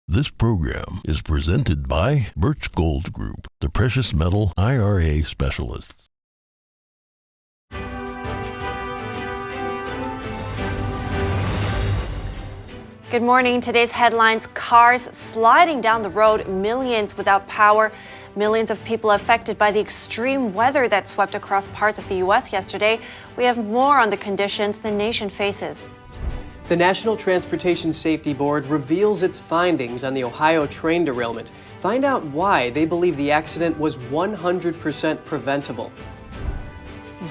This program is presented by Birch Gold Group, the precious metal IRA specialists. Good morning. Today's headlines: cars sliding down the road, millions without power, millions of people affected by the extreme weather that swept across parts of the U.S. yesterday. We have more on the conditions the nation faces. The National Transportation Safety Board reveals its findings on the Ohio train derailment. Find out why they believe the accident was 100% preventable.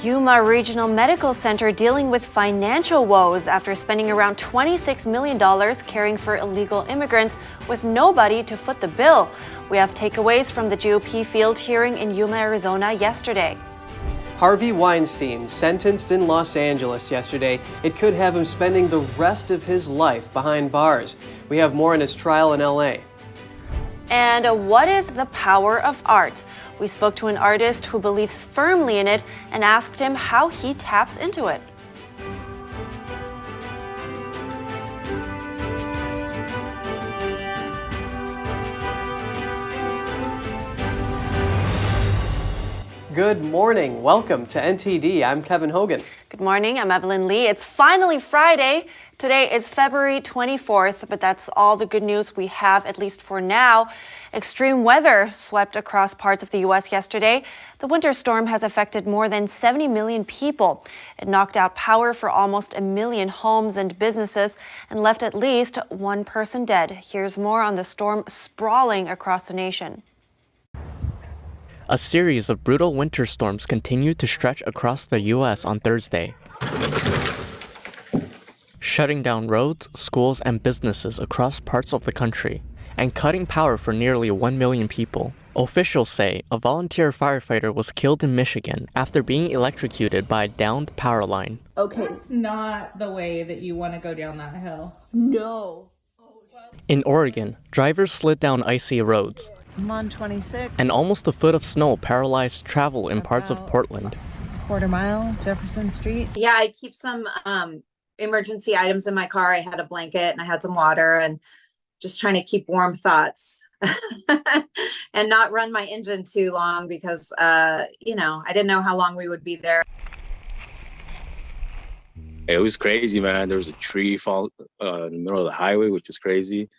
Yuma Regional Medical Center dealing with financial woes after spending around $26 million caring for illegal immigrants with nobody to foot the bill. We have takeaways from the GOP field hearing in Yuma, Arizona yesterday. Harvey Weinstein sentenced in Los Angeles yesterday. It could have him spending the rest of his life behind bars. We have more on his trial in LA. And what is the power of art? We spoke to an artist who believes firmly in it and asked him how he taps into it. Good morning. Welcome to NTD. I'm Kevin Hogan. Good morning. I'm Evelyn Lee. It's finally Friday. Today is February 24th, but that's all the good news we have, at least for now. Extreme weather swept across parts of the U.S. yesterday. The winter storm has affected more than 70 million people. It knocked out power for almost 1 million homes and businesses and left at least one person dead. Here's more on the storm sprawling across the nation. A series of brutal winter storms continued to stretch across the U.S. on Thursday, shutting down roads, schools, and businesses across parts of the country, and cutting power for nearly 1 million people. Officials say a volunteer firefighter was killed in Michigan after being electrocuted by a downed power line. Okay. That's not the way that you want to go down that hill. No. In Oregon, drivers slid down icy roads. I'm on 26. And almost a foot of snow paralyzed travel in parts of Portland. Quarter mile, Jefferson Street. Yeah, I keep some emergency items in my car. I had a blanket and I had some water and just trying to keep warm thoughts and not run my engine too long because, I didn't know how long we would be there. It was crazy, man. There was a tree fall in the middle of the highway, which was crazy.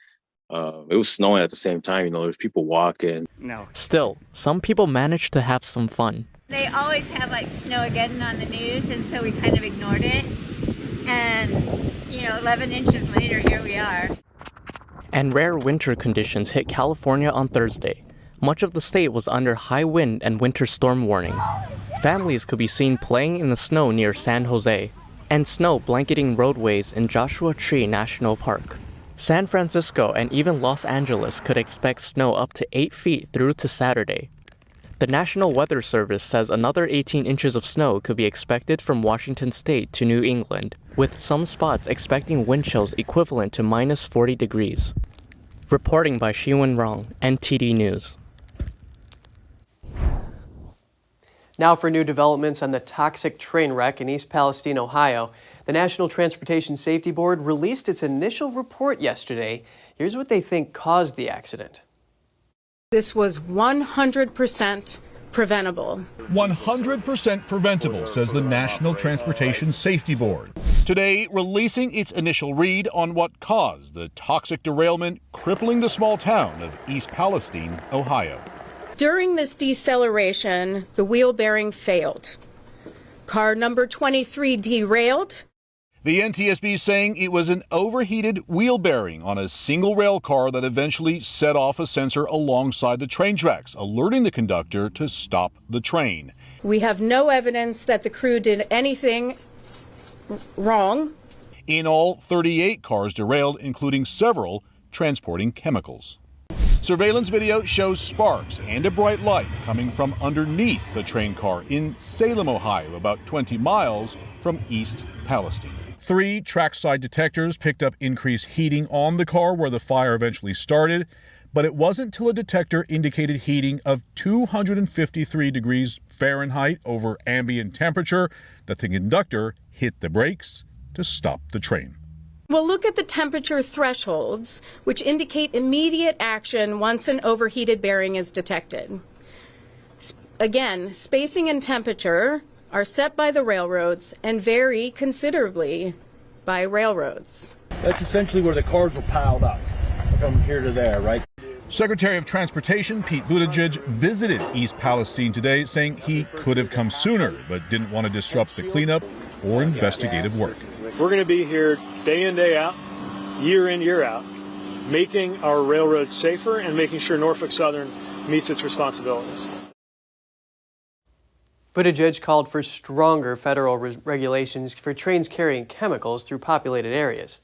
It was snowing at the same time, there's people walking. No. Still, some people managed to have some fun. They always have Snowmageddon on the news, and so we kind of ignored it. And, 11 inches later, here we are. And rare winter conditions hit California on Thursday. Much of the state was under high wind and winter storm warnings. Families could be seen playing in the snow near San Jose, and snow blanketing roadways in Joshua Tree National Park. San Francisco and even Los Angeles could expect snow up to 8 feet through to Saturday. The National Weather Service says another 18 inches of snow could be expected from Washington State to New England, with some spots expecting wind chills equivalent to minus 40 degrees. Reporting by Shiwen Rong, NTD News. Now for new developments on the toxic train wreck in East Palestine, Ohio. The National Transportation Safety Board released its initial report yesterday. Here's what they think caused the accident. This was 100% preventable. 100% preventable, says the National Transportation Safety Board. Today, releasing its initial read on what caused the toxic derailment crippling the small town of East Palestine, Ohio. During this deceleration, the wheel bearing failed. Car number 23 derailed. The NTSB saying it was an overheated wheel bearing on a single rail car that eventually set off a sensor alongside the train tracks, alerting the conductor to stop the train. We have no evidence that the crew did anything wrong. In all, 38 cars derailed, including several transporting chemicals. Surveillance video shows sparks and a bright light coming from underneath the train car in Salem, Ohio, about 20 miles from East Palestine. 3 trackside detectors picked up increased heating on the car where the fire eventually started, but it wasn't till a detector indicated heating of 253 degrees Fahrenheit over ambient temperature that the conductor hit the brakes to stop the train. We'll look at the temperature thresholds, which indicate immediate action once an overheated bearing is detected. Again, spacing and temperature are set by the railroads and vary considerably by railroads. That's essentially where the cars were piled up from here to there, right? Secretary of Transportation Pete Buttigieg visited East Palestine today, saying he could have come sooner, but didn't want to disrupt the cleanup or investigative work. We're going to be here day in, day out, year in, year out, making our railroads safer and making sure Norfolk Southern meets its responsibilities. Buttigieg called for stronger federal regulations for trains carrying chemicals through populated areas.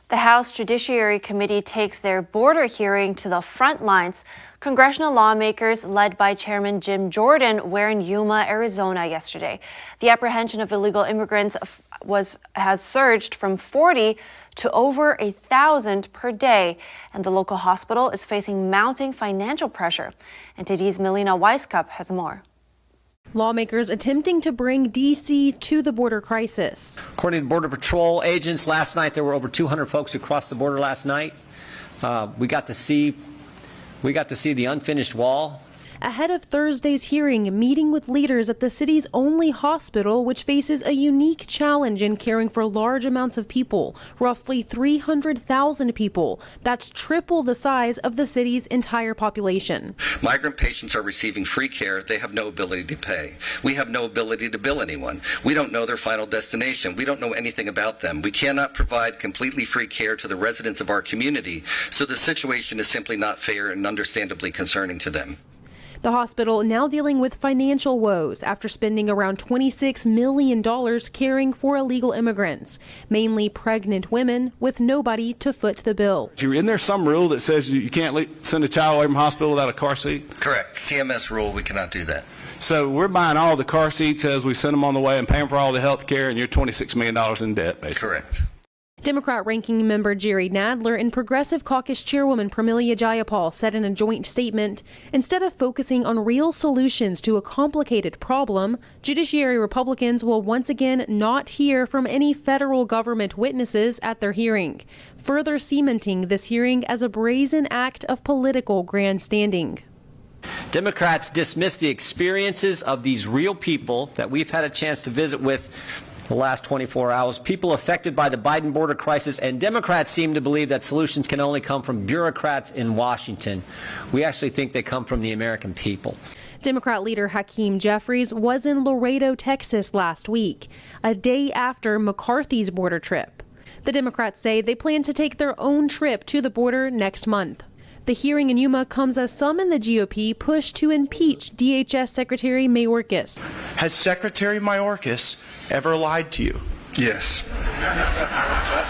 The House Judiciary Committee takes their border hearing to the front lines. Congressional lawmakers, led by Chairman Jim Jordan, were in Yuma, Arizona yesterday. The apprehension of illegal immigrants has surged from 40 to over 1,000 per day, and the local hospital is facing mounting financial pressure. NTD's Melina Weisskopf has more. Lawmakers attempting to bring D.C. to the border crisis. According to Border Patrol agents, last night there were over 200 folks who crossed the border last night. We got to see the unfinished wall. Ahead of Thursday's hearing, meeting with leaders at the city's only hospital, which faces a unique challenge in caring for large amounts of people, roughly 300,000 people. That's triple the size of the city's entire population. Migrant patients are receiving free care. They have no ability to pay. We have no ability to bill anyone. We don't know their final destination. We don't know anything about them. We cannot provide completely free care to the residents of our community, so the situation is simply not fair and understandably concerning to them. The hospital now dealing with financial woes after spending around $26 million caring for illegal immigrants, mainly pregnant women with nobody to foot the bill. Isn't there some rule that says you can't send a child away from hospital without a car seat? Correct. CMS rule, we cannot do that. So we're buying all the car seats as we send them on the way and paying for all the health care, and you're $26 million in debt, basically. Correct. Democrat Ranking Member Jerry Nadler and Progressive Caucus Chairwoman Pramila Jayapal said in a joint statement, instead of focusing on real solutions to a complicated problem, Judiciary Republicans will once again not hear from any federal government witnesses at their hearing, further cementing this hearing as a brazen act of political grandstanding. Democrats dismiss the experiences of these real people that we've had a chance to visit with the last 24 hours, people affected by the Biden border crisis, and Democrats seem to believe that solutions can only come from bureaucrats in Washington. We actually think they come from the American people. Democrat leader Hakeem Jeffries was in Laredo, Texas last week, a day after McCarthy's border trip. The Democrats say they plan to take their own trip to the border next month. The hearing in Yuma comes as some in the GOP push to impeach DHS Secretary Mayorkas. Has Secretary Mayorkas ever lied to you? Yes.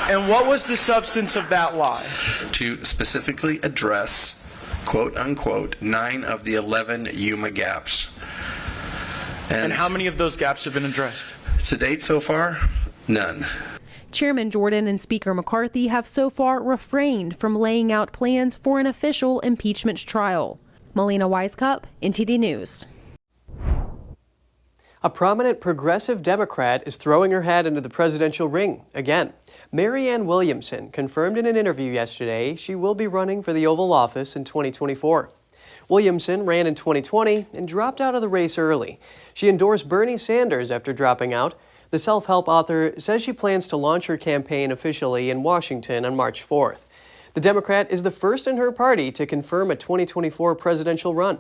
And what was the substance of that lie? To specifically address, quote unquote, 9 of the 11 Yuma gaps. And how many of those gaps have been addressed? To date so far, none. Chairman Jordan and Speaker McCarthy have so far refrained from laying out plans for an official impeachment trial. Melina Weisskopf, NTD News. A prominent progressive Democrat is throwing her hat into the presidential ring again. Marianne Williamson confirmed in an interview yesterday she will be running for the Oval Office in 2024. Williamson ran in 2020 and dropped out of the race early. She endorsed Bernie Sanders after dropping out. The self-help author says she plans to launch her campaign officially in Washington on March 4th. The Democrat is the first in her party to confirm a 2024 presidential run.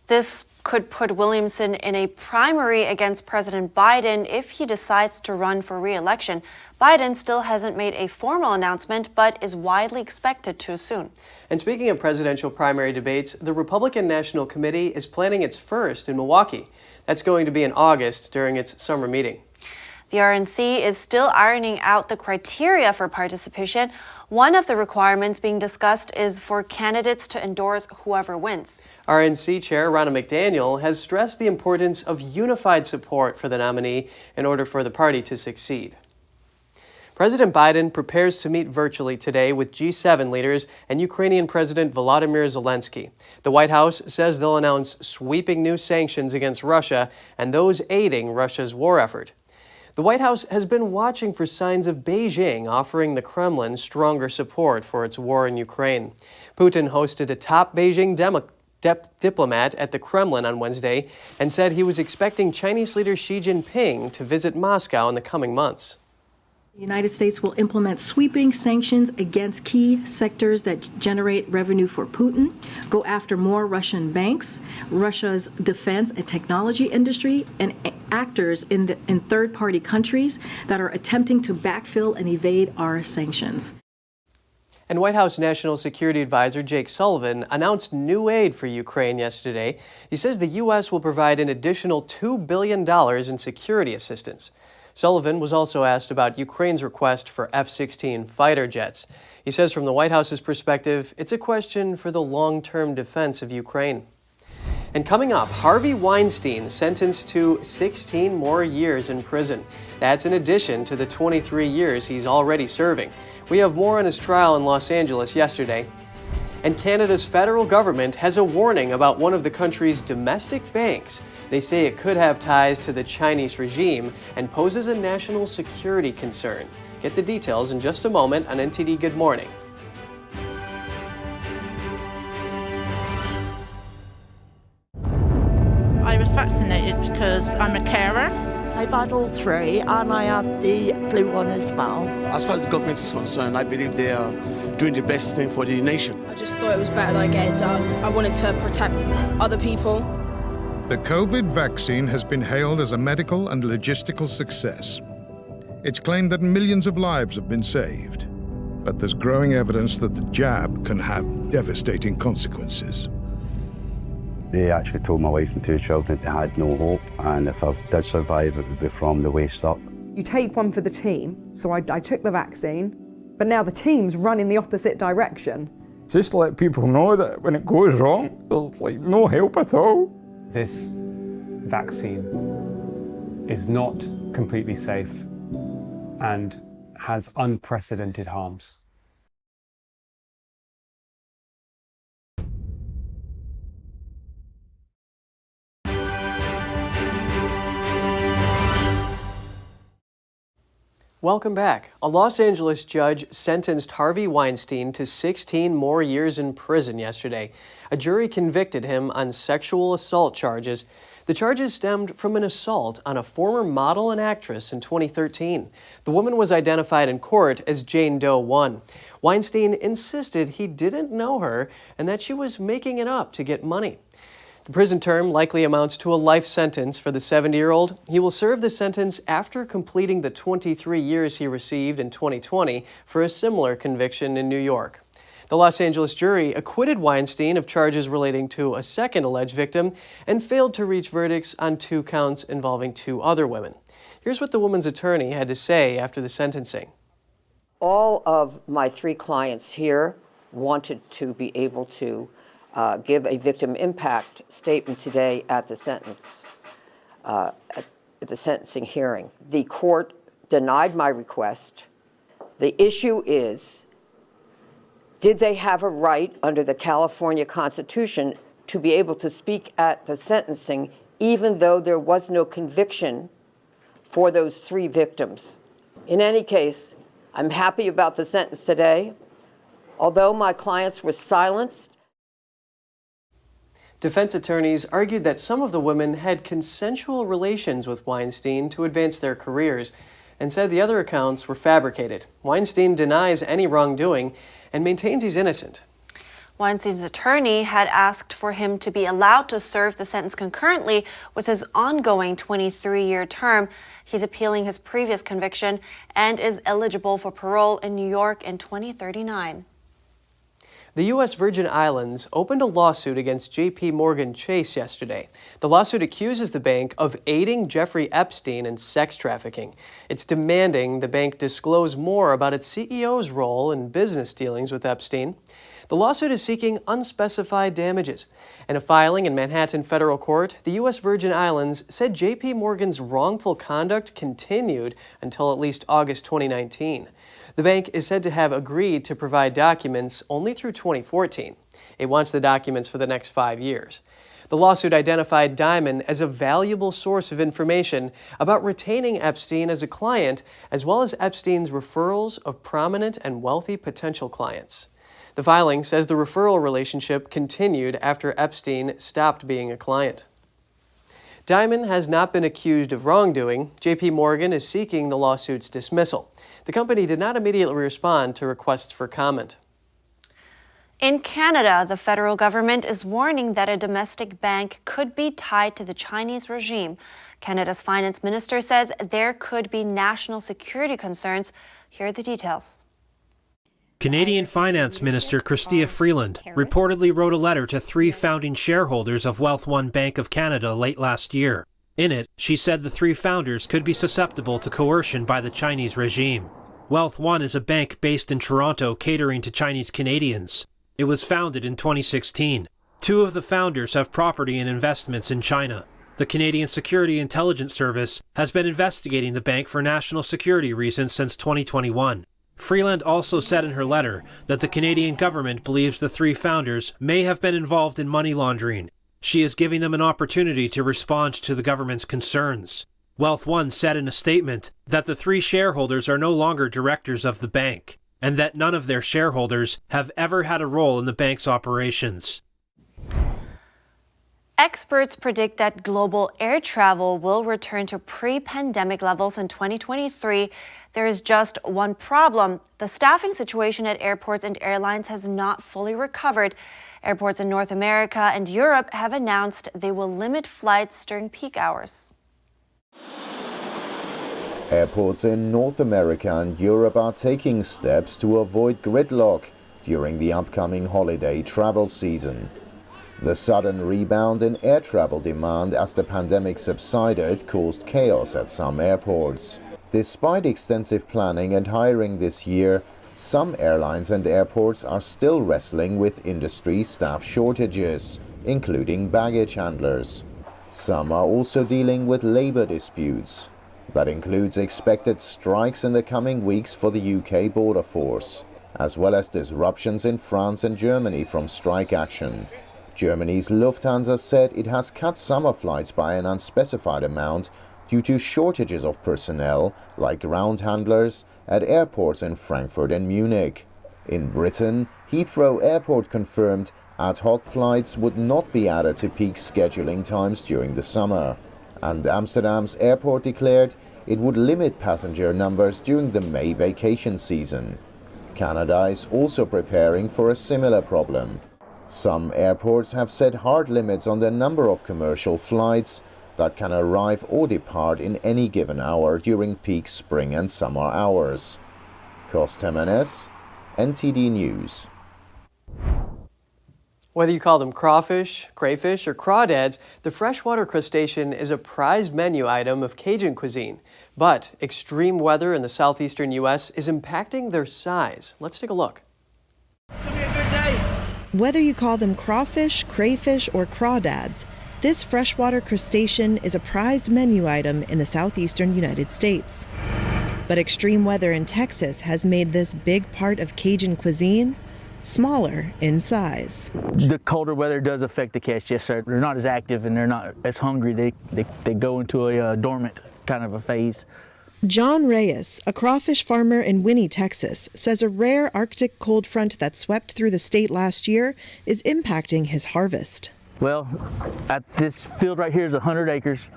This could put Williamson in a primary against President Biden if he decides to run for re-election. Biden still hasn't made a formal announcement, but is widely expected to soon. And speaking of presidential primary debates, the Republican National Committee is planning its first in Milwaukee. That's going to be in August during its summer meeting. The RNC is still ironing out the criteria for participation. One of the requirements being discussed is for candidates to endorse whoever wins. RNC Chair Ronna McDaniel has stressed the importance of unified support for the nominee in order for the party to succeed. President Biden prepares to meet virtually today with G7 leaders and Ukrainian President Volodymyr Zelensky. The White House says they'll announce sweeping new sanctions against Russia and those aiding Russia's war effort. The White House has been watching for signs of Beijing offering the Kremlin stronger support for its war in Ukraine. Putin hosted a top Beijing diplomat at the Kremlin on Wednesday and said he was expecting Chinese leader Xi Jinping to visit Moscow in the coming months. The United States will implement sweeping sanctions against key sectors that generate revenue for Putin, go after more Russian banks, Russia's defense and technology industry, and actors in third-party countries that are attempting to backfill and evade our sanctions. And White House National Security Advisor Jake Sullivan announced new aid for Ukraine yesterday. He says the U.S. will provide an additional $2 billion in security assistance. Sullivan was also asked about Ukraine's request for F-16 fighter jets. He says from the White House's perspective, it's a question for the long-term defense of Ukraine. And coming up, Harvey Weinstein sentenced to 16 more years in prison. That's in addition to the 23 years he's already serving. We have more on his trial in Los Angeles yesterday. And Canada's federal government has a warning about one of the country's domestic banks. They say it could have ties to the Chinese regime and poses a national security concern. Get the details in just a moment on NTD Good Morning. I was vaccinated because I'm a carer. I've had all three and I have the flu one as well. As far as the government is concerned, I believe they are doing the best thing for the nation. I just thought it was better that I get it done. I wanted to protect other people. The COVID vaccine has been hailed as a medical and logistical success. It's claimed that millions of lives have been saved, but there's growing evidence that the jab can have devastating consequences. They actually told my wife and two children that they had no hope, and if I did survive, it would be from the waist up. You take one for the team, so I took the vaccine, but now the team's run in the opposite direction. Just let people know that when it goes wrong, there's like no help at all. This vaccine is not completely safe and has unprecedented harms. Welcome back. A Los Angeles judge sentenced Harvey Weinstein to 16 more years in prison yesterday. A jury convicted him on sexual assault charges. The charges stemmed from an assault on a former model and actress in 2013. The woman was identified in court as Jane Doe 1. Weinstein insisted he didn't know her and that she was making it up to get money. The prison term likely amounts to a life sentence for the 70-year-old. He will serve the sentence after completing the 23 years he received in 2020 for a similar conviction in New York. The Los Angeles jury acquitted Weinstein of charges relating to a second alleged victim and failed to reach verdicts on 2 counts involving 2 other women. Here's what the woman's attorney had to say after the sentencing. All of my 3 clients here wanted to be able to give a victim impact statement today at the sentencing hearing. The court denied my request. The issue is, did they have a right under the California Constitution to be able to speak at the sentencing even though there was no conviction for those 3 victims? In any case, I'm happy about the sentence today. Although my clients were silenced, defense attorneys argued that some of the women had consensual relations with Weinstein to advance their careers and said the other accounts were fabricated. Weinstein denies any wrongdoing and maintains he's innocent. Weinstein's attorney had asked for him to be allowed to serve the sentence concurrently with his ongoing 23-year term. He's appealing his previous conviction and is eligible for parole in New York in 2039. The U.S. Virgin Islands opened a lawsuit against JPMorgan Chase yesterday. The lawsuit accuses the bank of aiding Jeffrey Epstein in sex trafficking. It's demanding the bank disclose more about its CEO's role in business dealings with Epstein. The lawsuit is seeking unspecified damages. In a filing in Manhattan federal court, the U.S. Virgin Islands said JPMorgan's wrongful conduct continued until at least August 2019. The bank is said to have agreed to provide documents only through 2014. It wants the documents for the next 5 years. The lawsuit identified Diamond as a valuable source of information about retaining Epstein as a client, as well as Epstein's referrals of prominent and wealthy potential clients. The filing says the referral relationship continued after Epstein stopped being a client. Diamond has not been accused of wrongdoing. JPMorgan is seeking the lawsuit's dismissal. The company did not immediately respond to requests for comment. In Canada, the federal government is warning that a domestic bank could be tied to the Chinese regime. Canada's finance minister says there could be national security concerns. Here are the details. Canadian Finance Minister Chrystia Freeland reportedly wrote a letter to 3 founding shareholders of Wealth One Bank of Canada late last year. In it, she said the 3 founders could be susceptible to coercion by the Chinese regime. Wealth One is a bank based in Toronto catering to Chinese Canadians. It was founded in 2016. 2 of the founders have property and investments in China. The Canadian Security Intelligence Service has been investigating the bank for national security reasons since 2021. Freeland also said in her letter that the Canadian government believes the 3 founders may have been involved in money laundering. She is giving them an opportunity to respond to the government's concerns. Wealth One said in a statement that the 3 shareholders are no longer directors of the bank, and that none of their shareholders have ever had a role in the bank's operations. Experts predict that global air travel will return to pre-pandemic levels in 2023. There is just one problem. The staffing situation at airports and airlines has not fully recovered. Airports in North America and Europe have announced they will limit flights during peak hours. Airports in North America and Europe are taking steps to avoid gridlock during the upcoming holiday travel season. The sudden rebound in air travel demand as the pandemic subsided caused chaos at some airports. Despite extensive planning and hiring this year, some airlines and airports are still wrestling with industry staff shortages, including baggage handlers. Some are also dealing with labor disputes. That includes expected strikes in the coming weeks for the UK border force, as well as disruptions in France and Germany from strike action. Germany's Lufthansa said it has cut summer flights by an unspecified amount due to shortages of personnel, like ground handlers, at airports in Frankfurt and Munich. In Britain, Heathrow Airport confirmed ad hoc flights would not be added to peak scheduling times during the summer. And Amsterdam's airport declared it would limit passenger numbers during the May vacation season. Canada is also preparing for a similar problem. Some airports have set hard limits on the number of commercial flights that can arrive or depart in any given hour during peak spring and summer hours. Kostemenes, NTD News. Whether you call them crawfish, crayfish, or crawdads, the freshwater crustacean is a prized menu item of Cajun cuisine. But extreme weather in the southeastern U.S. is impacting their size. Let's take a look. Whether you call them crawfish, crayfish, or crawdads, this freshwater crustacean is a prized menu item in the southeastern United States. But extreme weather in Texas has made this big part of Cajun cuisine smaller in size. The colder weather does affect the catch, yes sir. They're not as active and they're not as hungry. They go into a dormant kind of a phase. John Reyes, a crawfish farmer in Winnie, Texas, says a rare Arctic cold front that swept through the state last year is impacting his harvest. Well, at this field right here is 100 acres,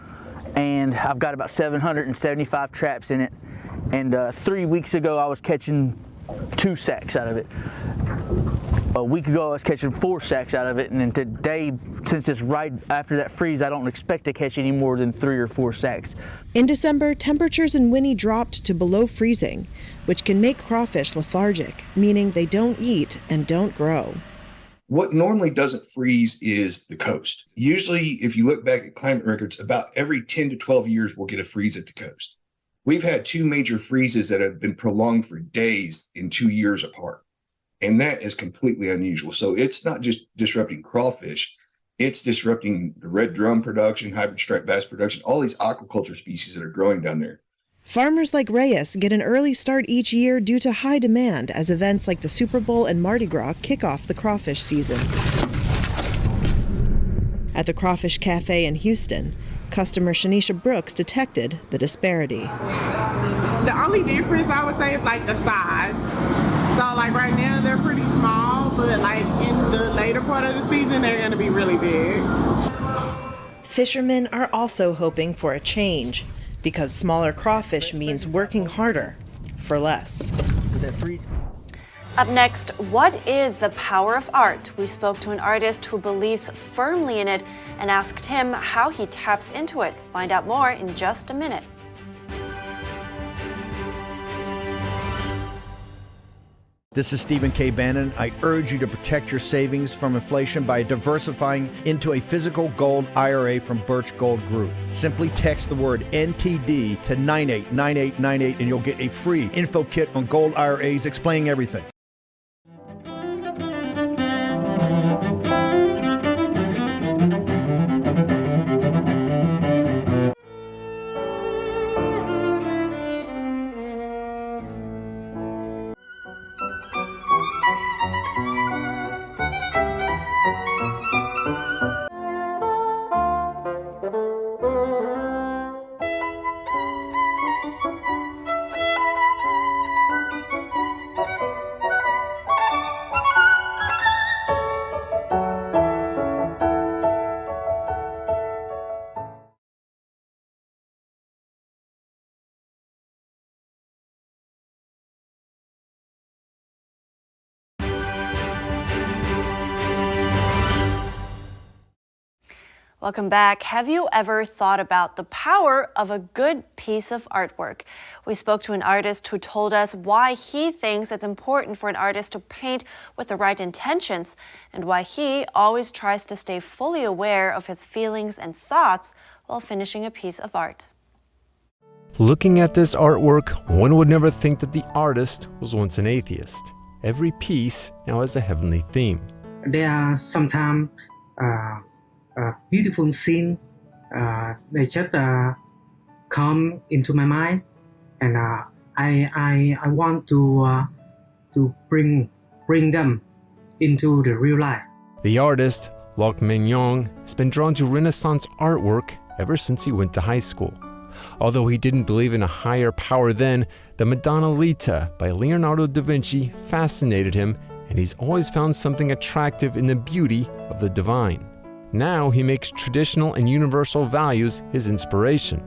and I've got about 775 traps in it. And 3 weeks ago, I was catching 2 sacks out of it. A week ago, I was catching 4 sacks out of it, and then today, since it's right after that freeze, I don't expect to catch any more than 3 or 4 sacks. In December, temperatures in Winnie dropped to below freezing, which can make crawfish lethargic, meaning they don't eat and don't grow. What normally doesn't freeze is the coast. Usually, if you look back at climate records, about every 10 to 12 years, we'll get a freeze at the coast. We've had 2 major freezes that have been prolonged for days in 2 years apart. And that is completely unusual. So it's not just disrupting crawfish, it's disrupting the red drum production, hybrid striped bass production, all these aquaculture species that are growing down there. Farmers like Reyes get an early start each year due to high demand as events like the Super Bowl and Mardi Gras kick off the crawfish season. At the Crawfish Cafe in Houston, customer Shanisha Brooks detected the disparity. The only difference I would say is like the size. So like right now they're pretty small, but like in the later part of the season they're going to be really big. Fishermen are also hoping for a change because smaller crawfish means working harder for less. Up next, what is the power of art? We spoke to an artist who believes firmly in it and asked him how he taps into it. Find out more in just a minute. This is Stephen K. Bannon. I urge you to protect your savings from inflation by diversifying into a physical gold IRA from Birch Gold Group. Simply text the word NTD to 989898 and you'll get a free info kit on gold IRAs explaining everything. Welcome back. Have you ever thought about the power of a good piece of artwork? We spoke to an artist who told us why he thinks it's important for an artist to paint with the right intentions and why he always tries to stay fully aware of his feelings and thoughts while finishing a piece of art. Looking at this artwork, one would never think that the artist was once an atheist. Every piece now has a heavenly theme. There are sometimes beautiful scene. They just come into my mind, and I want to bring them into the real life. The artist, Loc Mignon, has been drawn to Renaissance artwork ever since he went to high school. Although he didn't believe in a higher power then, the Madonna Lita by Leonardo da Vinci fascinated him, and he's always found something attractive in the beauty of the divine. Now he makes traditional and universal values his inspiration.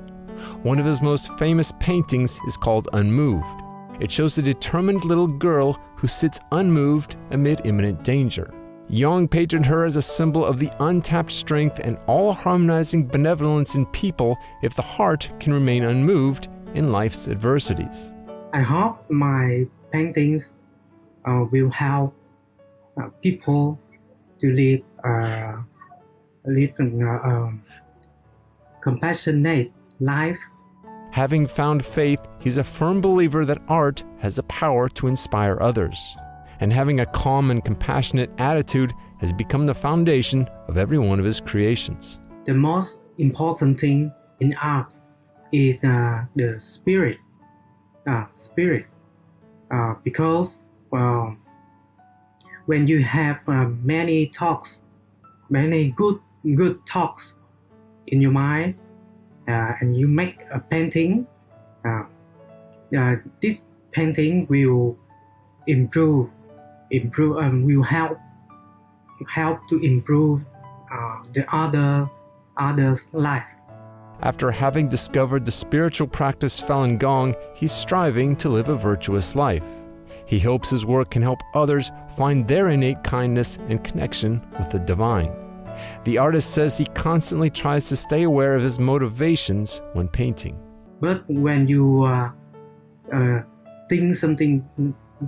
One of his most famous paintings is called Unmoved. It shows a determined little girl who sits unmoved amid imminent danger. Jung painted her as a symbol of the untapped strength and all-harmonizing benevolence in people if the heart can remain unmoved in life's adversities. I hope my paintings will help people to live compassionate life. Having found faith, he's a firm believer that art has the power to inspire others. And having a calm and compassionate attitude has become the foundation of every one of his creations. The most important thing in art is the spirit. Because when you have many talks, many good talks in your mind, and you make a painting, this painting will improve, will help to improve the other's life. After having discovered the spiritual practice Falun Gong, he's striving to live a virtuous life. He hopes his work can help others find their innate kindness and connection with the divine. The artist says he constantly tries to stay aware of his motivations when painting. But when you think something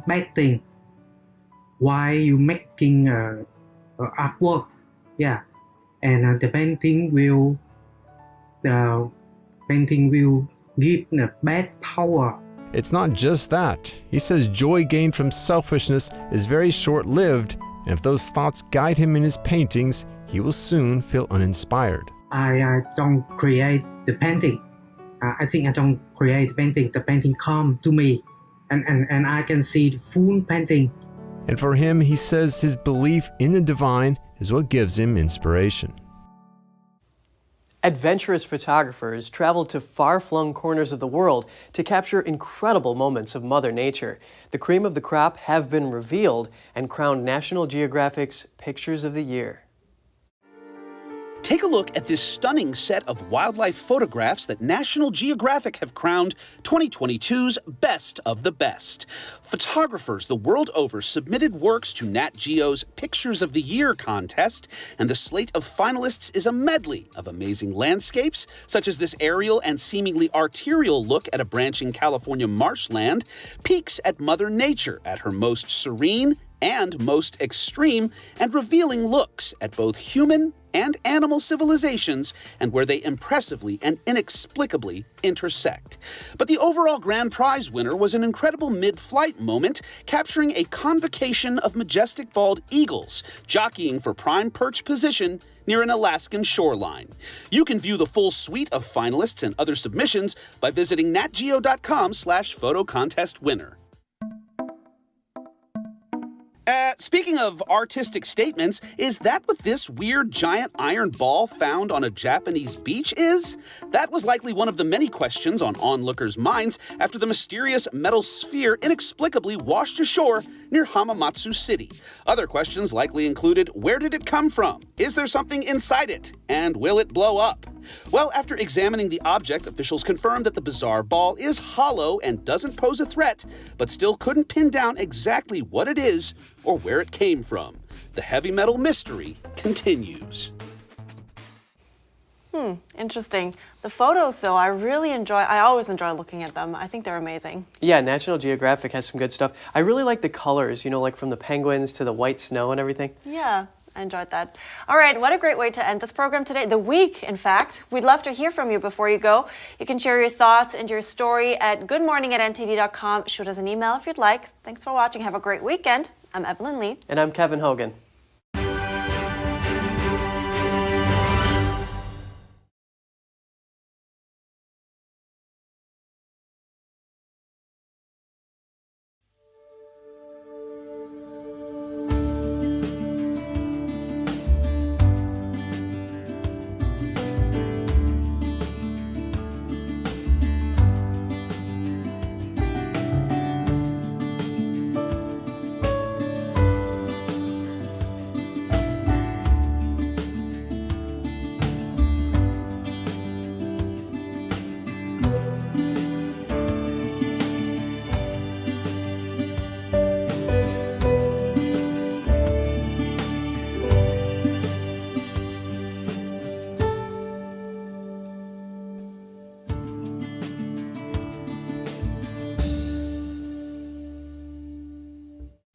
bad thing, why you making artwork? Yeah, and the painting will give the bad power. It's not just that. He says joy gained from selfishness is very short-lived, and if those thoughts guide him in his paintings, he will soon feel uninspired. I don't create the painting. I think I don't create the painting. The painting comes to me, and I can see the full painting. And for him, he says his belief in the divine is what gives him inspiration. Adventurous photographers travel to far-flung corners of the world to capture incredible moments of Mother Nature. The cream of the crop have been revealed and crowned National Geographic's Pictures of the Year. Take a look at this stunning set of wildlife photographs that National Geographic have crowned 2022's Best of the Best. Photographers the world over submitted works to Nat Geo's Pictures of the Year contest, and the slate of finalists is a medley of amazing landscapes, such as this aerial and seemingly arterial look at a branching California marshland, peeks at Mother Nature at her most serene and most extreme, and revealing looks at both human and animal civilizations and where they impressively and inexplicably intersect. But the overall grand prize winner was an incredible mid-flight moment, capturing a convocation of majestic bald eagles jockeying for prime perch position near an Alaskan shoreline. You can view the full suite of finalists and other submissions by visiting natgeo.com/photocontestwinner. Speaking of artistic statements, is that what this weird giant iron ball found on a Japanese beach is? That was likely one of the many questions on onlookers' minds after the mysterious metal sphere inexplicably washed ashore near Hamamatsu City. Other questions likely included, where did it come from? Is there something inside it? And will it blow up? Well, after examining the object, officials confirmed that the bizarre ball is hollow and doesn't pose a threat, but still couldn't pin down exactly what it is or where it came from. The heavy metal mystery continues. Interesting. The photos, though, I always enjoy looking at them. I think they're amazing. Yeah, National Geographic has some good stuff. I really like the colors, you know, like from the penguins to the white snow and everything. Yeah, I enjoyed that. All right, what a great way to end this program today. The week, in fact. We'd love to hear from you before you go. You can share your thoughts and your story at goodmorning@ntd.com. Shoot us an email if you'd like. Thanks for watching. Have a great weekend. I'm Evelyn Lee. And I'm Kevin Hogan.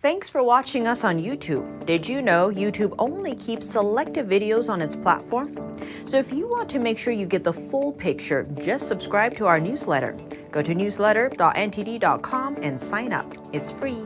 Thanks for watching us on YouTube. Did you know YouTube only keeps selective videos on its platform? So if you want to make sure you get the full picture, just subscribe to our newsletter. Go to newsletter.ntd.com and sign up. It's free.